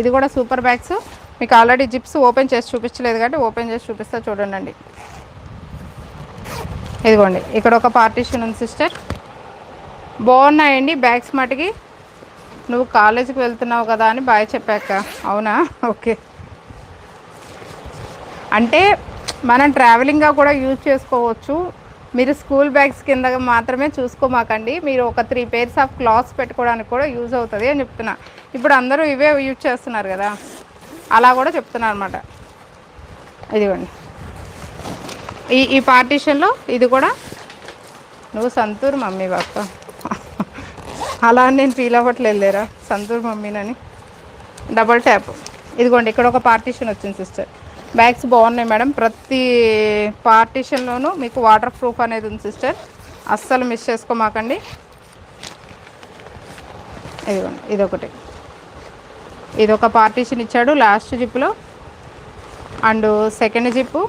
ఇది కూడా super bags. మీకు ఆల్రెడీ జిప్స్ ఓపెన్ చేసి చూపించలేదు కాబట్టి ఓపెన్ చేసి చూపిస్తా చూడండి. ఇదిగోండి ఇక్కడ ఒక పార్టీషన్ ఉంది సిస్టర్. బాగున్నాయండి బ్యాగ్స్ మటుకి. నువ్వు కాలేజీకి వెళ్తున్నావు కదా అని బాయ్ చెప్పాక. అవునా, ఓకే. అంటే మనం ట్రావెలింగ్గా కూడా యూజ్ చేసుకోవచ్చు. మీరు స్కూల్ బ్యాగ్స్ కింద మాత్రమే చూసుకోమాకండి. మీరు ఒక 3 pairs ఆఫ్ క్లాత్స్ పెట్టుకోవడానికి కూడా యూజ్ అవుతుంది అని చెప్తున్నా. ఇప్పుడు అందరూ ఇవే యూజ్ చేస్తున్నారు కదా, అలా కూడా చెప్తున్నారు అనమాట. ఇదిగోండి ఈ పార్టీషన్లో ఇది కూడా. నువ్వు సంతూర్ మమ్మీ బాప్ప అలా అని నేను ఫీల్ అవ్వట్లేదు లేరా, సంతూర్ మమ్మీనని. Double tap. ఇదిగోండి ఇక్కడ ఒక పార్టీషన్ వచ్చింది సిస్టర్. బ్యాగ్స్ బాగున్నాయి మేడం. ప్రతి పార్టీషన్లోనూ మీకు వాటర్ ప్రూఫ్ అనేది ఉంది సిస్టర్. అస్సలు మిస్ చేసుకోమాకండి. ఇదిగోండి ఇదొకటి. ఇదొక పార్టీషన్ ఇచ్చాడు లాస్ట్ జిప్లో. And second zip